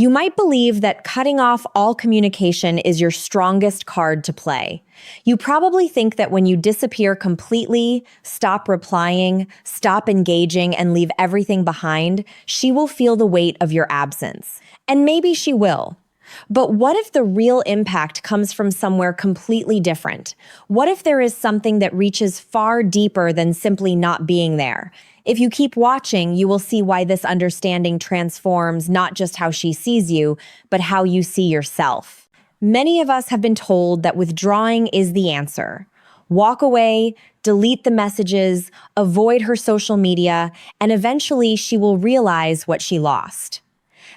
You might believe that cutting off all communication is your strongest card to play. You probably think that when you disappear completely, stop replying, stop engaging, and leave everything behind, she will feel the weight of your absence. And maybe she will. But what if the real impact comes from somewhere completely different? What if there is something that reaches far deeper than simply not being there? If you keep watching, you will see why this understanding transforms not just how she sees you, but how you see yourself. Many of us have been told that withdrawing is the answer. Walk away, delete the messages, avoid her social media, and eventually she will realize what she lost.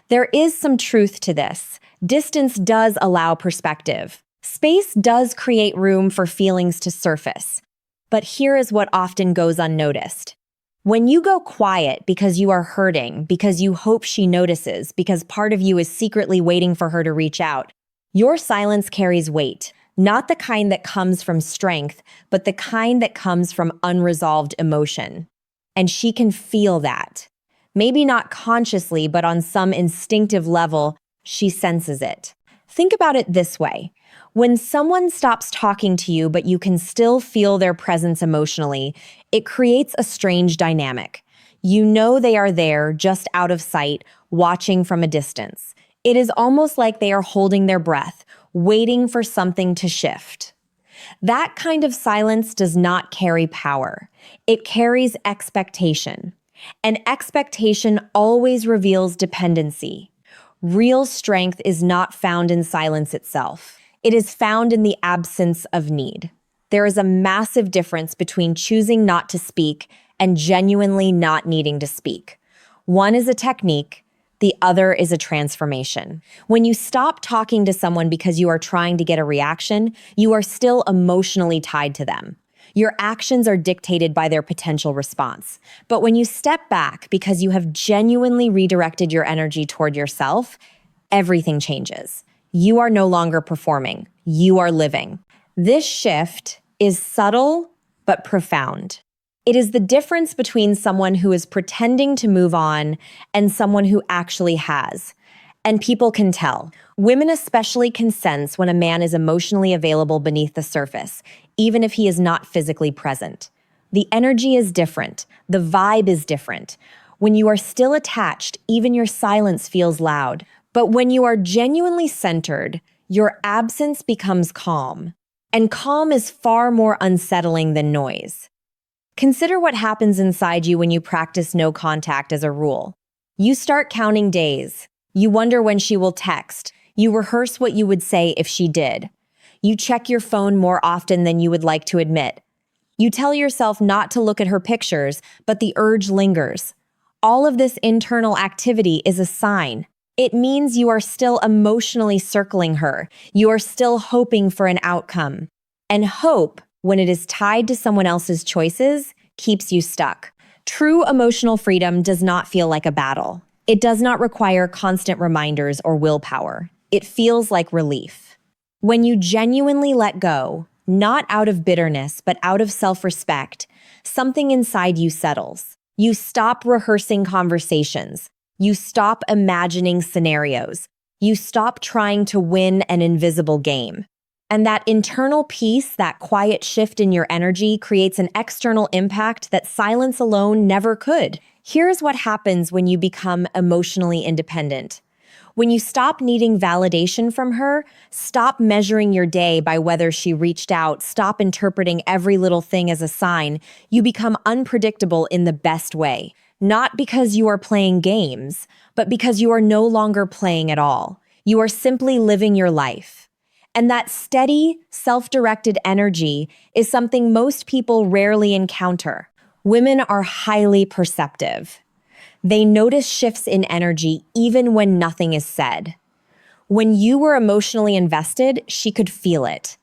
There is some truth to this. Distance does allow perspective. Space does create room for feelings to surface. But here is what often goes unnoticed. When you go quiet because you are hurting, because you hope she notices, because part of you is secretly waiting for her to reach out, your silence carries weight. Not the kind that comes from strength, but the kind that comes from unresolved emotion. And she can feel that. Maybe not consciously, but on some instinctive level, she senses it. Think about it this way. When someone stops talking to you, but you can still feel their presence emotionally, it creates a strange dynamic. You know they are there, just out of sight, watching from a distance. It is almost like they are holding their breath, waiting for something to shift. That kind of silence does not carry power. It carries expectation. And expectation always reveals dependency. Real strength is not found in silence itself. It is found in the absence of need. There is a massive difference between choosing not to speak and genuinely not needing to speak. One is a technique, the other is a transformation. When you stop talking to someone because you are trying to get a reaction, you are still emotionally tied to them. Your actions are dictated by their potential response. But when you step back because you have genuinely redirected your energy toward yourself, everything changes. You are no longer performing. You are living. This shift is subtle but profound. It is the difference between someone who is pretending to move on and someone who actually has. And people can tell. Women especially can sense when a man is emotionally available beneath the surface, even if he is not physically present. The energy is different. The vibe is different. When you are still attached, even your silence feels loud. But when you are genuinely centered, your absence becomes calm. And calm is far more unsettling than noise. Consider what happens inside you when you practice no contact as a rule. You start counting days. You wonder when she will text. You rehearse what you would say if she did. You check your phone more often than you would like to admit. You tell yourself not to look at her pictures, but the urge lingers. All of this internal activity is a sign. It means you are still emotionally circling her. You are still hoping for an outcome. And hope, when it is tied to someone else's choices, keeps you stuck. True emotional freedom does not feel like a battle. It does not require constant reminders or willpower. It feels like relief. When you genuinely let go, not out of bitterness, but out of self-respect, something inside you settles. You stop rehearsing conversations. You stop imagining scenarios. You stop trying to win an invisible game. And that internal peace, that quiet shift in your energy, creates an external impact that silence alone never could. Here's what happens when you become emotionally independent. When you stop needing validation from her, stop measuring your day by whether she reached out, stop interpreting every little thing as a sign, you become unpredictable in the best way. Not because you are playing games, but because you are no longer playing at all. You are simply living your life. And that steady, self-directed energy is something most people rarely encounter. Women are highly perceptive. They notice shifts in energy even when nothing is said. When you were emotionally invested, she could feel it.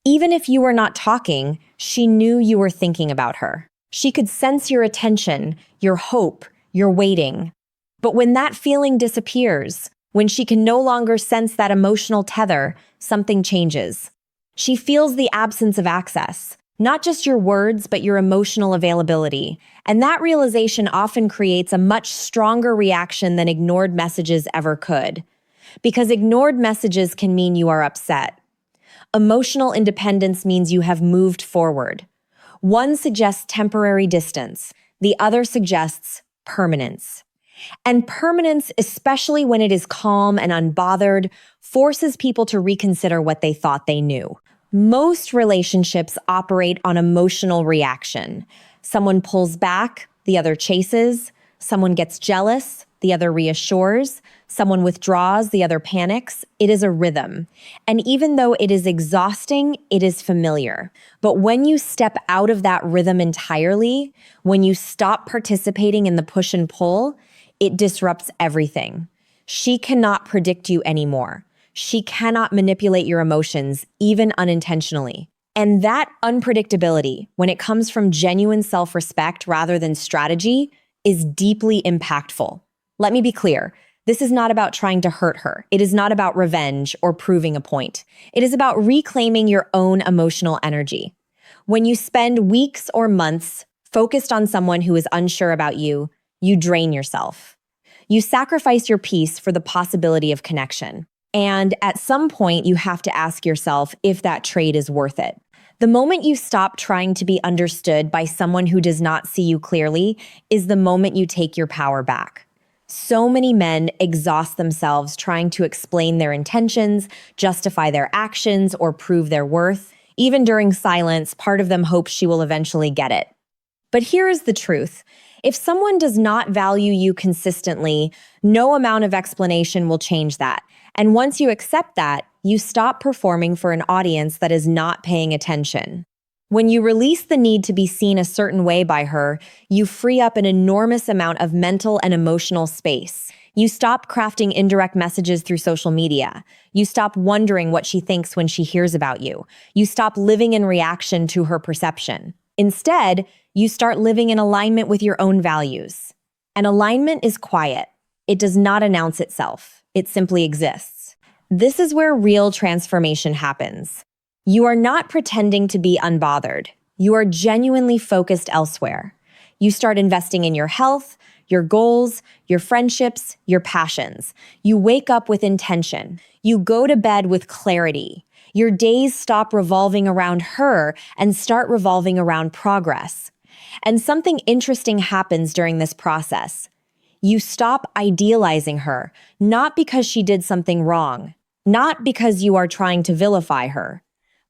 Even if you were not talking, she knew you were thinking about her. She could sense your attention, your hope, your waiting. But when that feeling disappears, when she can no longer sense that emotional tether, something changes. She feels the absence of access. Not just your words, but your emotional availability. And that realization often creates a much stronger reaction than ignored messages ever could. Because ignored messages can mean you are upset. Emotional independence means you have moved forward. One suggests temporary distance, the other suggests permanence. And permanence, especially when it is calm and unbothered, forces people to reconsider what they thought they knew. Most relationships operate on emotional reaction. Someone pulls back, the other chases. Someone gets jealous, the other reassures. Someone withdraws, the other panics. It is a rhythm. And even though it is exhausting, it is familiar. But when you step out of that rhythm entirely, when you stop participating in the push and pull, it disrupts everything. She cannot predict you anymore. She cannot manipulate your emotions, even unintentionally. And that unpredictability, when it comes from genuine self-respect rather than strategy, is deeply impactful. Let me be clear. This is not about trying to hurt her. It is not about revenge or proving a point. It is about reclaiming your own emotional energy. When you spend weeks or months focused on someone who is unsure about you, you drain yourself. You sacrifice your peace for the possibility of connection. And at some point, you have to ask yourself if that trade is worth it. The moment you stop trying to be understood by someone who does not see you clearly is the moment you take your power back. So many men exhaust themselves trying to explain their intentions, justify their actions, or prove their worth. Even during silence, part of them hopes she will eventually get it. But here is the truth. If someone does not value you consistently, no amount of explanation will change that. And once you accept that, you stop performing for an audience that is not paying attention. When you release the need to be seen a certain way by her, you free up an enormous amount of mental and emotional space. You stop crafting indirect messages through social media. You stop wondering what she thinks when she hears about you. You stop living in reaction to her perception. Instead, you start living in alignment with your own values. And alignment is quiet. It does not announce itself. It simply exists. This is where real transformation happens. You are not pretending to be unbothered. You are genuinely focused elsewhere. You start investing in your health, your goals, your friendships, your passions. You wake up with intention. You go to bed with clarity. Your days stop revolving around her and start revolving around progress. And something interesting happens during this process. You stop idealizing her, not because she did something wrong, not because you are trying to vilify her,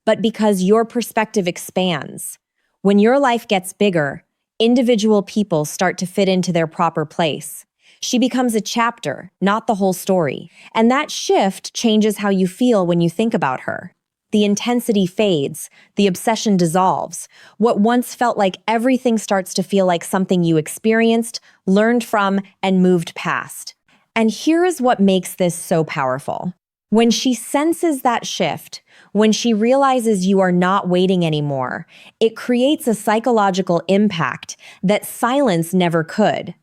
but because your perspective expands. When your life gets bigger, individual people start to fit into their proper place. She becomes a chapter, not the whole story. And that shift changes how you feel when you think about her. The intensity fades, the obsession dissolves. What once felt like everything starts to feel like something you experienced, learned from, and moved past. And here is what makes this so powerful. When she senses that shift, when she realizes you are not waiting anymore, it creates a psychological impact that silence never could.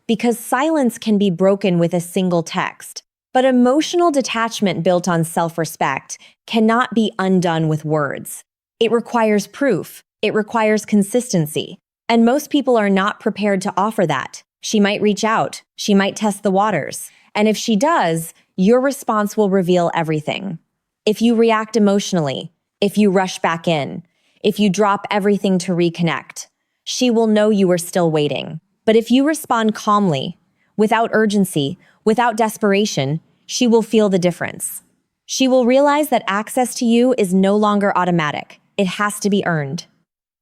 Because silence can be broken with a single text. But emotional detachment built on self-respect cannot be undone with words. It requires proof. It requires consistency. And most people are not prepared to offer that. She might reach out. She might test the waters. And if she does, your response will reveal everything. If you react emotionally, if you rush back in, if you drop everything to reconnect, she will know you are still waiting. But if you respond calmly, without urgency, without desperation, she will feel the difference. She will realize that access to you is no longer automatic. It has to be earned.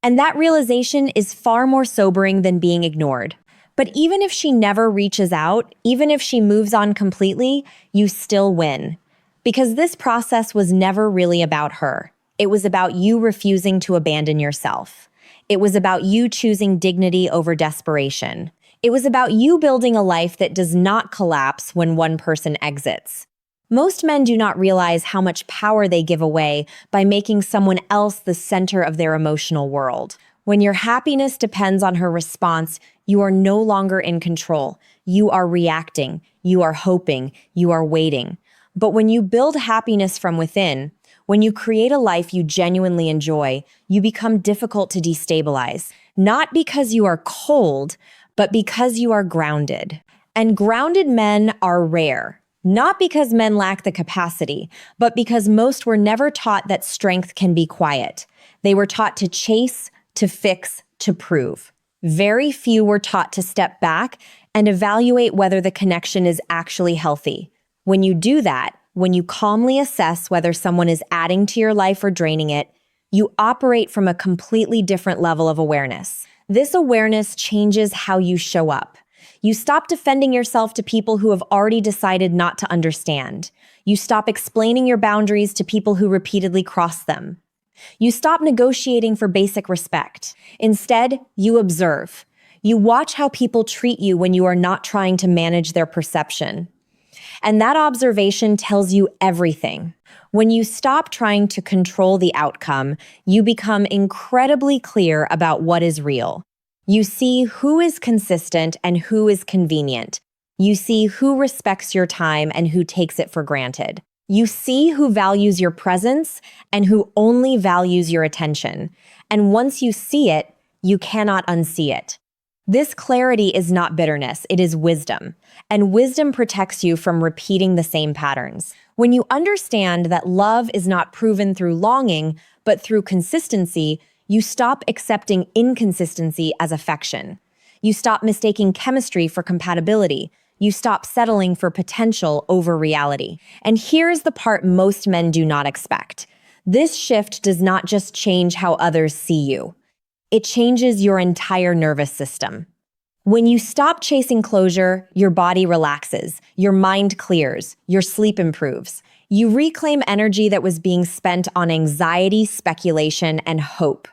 And that realization is far more sobering than being ignored. But even if she never reaches out, even if she moves on completely, you still win. Because this process was never really about her. It was about you refusing to abandon yourself. It was about you choosing dignity over desperation. It was about you building a life that does not collapse when one person exits. Most men do not realize how much power they give away by making someone else the center of their emotional world. When your happiness depends on her response, you are no longer in control. You are reacting. You are hoping. You are waiting. But when you build happiness from within, When you create a life you genuinely enjoy, you become difficult to destabilize, not because you are cold, but because you are grounded. And grounded men are rare, not because men lack the capacity, but because most were never taught that strength can be quiet. They were taught to chase, to fix, to prove. Very few were taught to step back and evaluate whether the connection is actually healthy. When you do that, when you calmly assess whether someone is adding to your life or draining it, you operate from a completely different level of awareness. This awareness changes how you show up. You stop defending yourself to people who have already decided not to understand. You stop explaining your boundaries to people who repeatedly cross them. You stop negotiating for basic respect. Instead, you observe. You watch how people treat you when you are not trying to manage their perception. And that observation tells you everything. When you stop trying to control the outcome, you become incredibly clear about what is real. You see who is consistent and who is convenient. You see who respects your time and who takes it for granted. You see who values your presence and who only values your attention. And once you see it, you cannot unsee it. This clarity is not bitterness, it is wisdom. And wisdom protects you from repeating the same patterns. When you understand that love is not proven through longing, but through consistency, you stop accepting inconsistency as affection. You stop mistaking chemistry for compatibility. You stop settling for potential over reality. And here's the part most men do not expect. This shift does not just change how others see you. It changes your entire nervous system. When you stop chasing closure, your body relaxes, your mind clears, your sleep improves. You reclaim energy that was being spent on anxiety, speculation, and hope.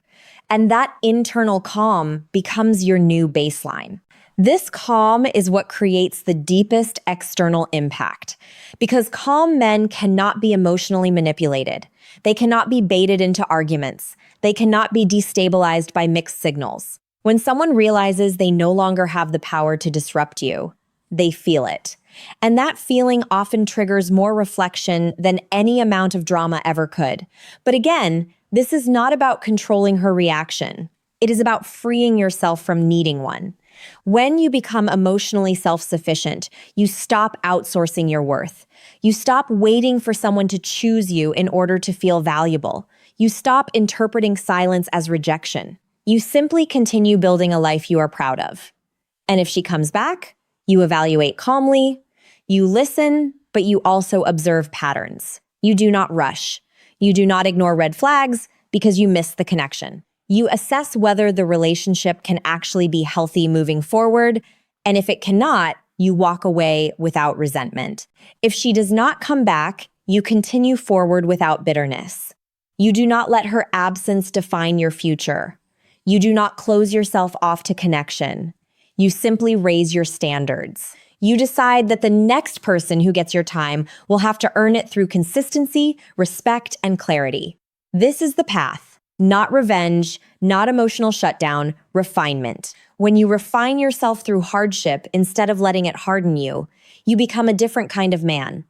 And that internal calm becomes your new baseline. This calm is what creates the deepest external impact. Because calm men cannot be emotionally manipulated. They cannot be baited into arguments. They cannot be destabilized by mixed signals. When someone realizes they no longer have the power to disrupt you, they feel it. And that feeling often triggers more reflection than any amount of drama ever could. But again, this is not about controlling her reaction. It is about freeing yourself from needing one. When you become emotionally self-sufficient, you stop outsourcing your worth. You stop waiting for someone to choose you in order to feel valuable. You stop interpreting silence as rejection. You simply continue building a life you are proud of. And if she comes back, you evaluate calmly. You listen, but you also observe patterns. You do not rush. You do not ignore red flags because you miss the connection. You assess whether the relationship can actually be healthy moving forward, and if it cannot, you walk away without resentment. If she does not come back, you continue forward without bitterness. You do not let her absence define your future. You do not close yourself off to connection. You simply raise your standards. You decide that the next person who gets your time will have to earn it through consistency, respect, and clarity. This is the path. Not revenge, not emotional shutdown, refinement. When you refine yourself through hardship instead of letting it harden you, you become a different kind of man.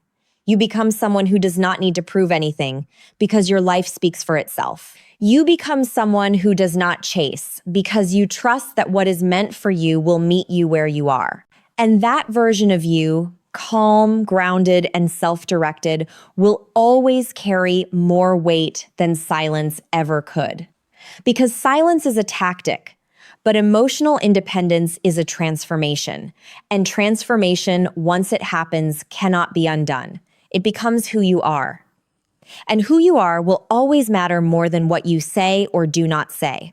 You become someone who does not need to prove anything because your life speaks for itself. You become someone who does not chase because you trust that what is meant for you will meet you where you are. And that version of you, calm, grounded, and self-directed, will always carry more weight than silence ever could. Because silence is a tactic, but emotional independence is a transformation. And transformation, once it happens, cannot be undone. It becomes who you are. And who you are will always matter more than what you say or do not say.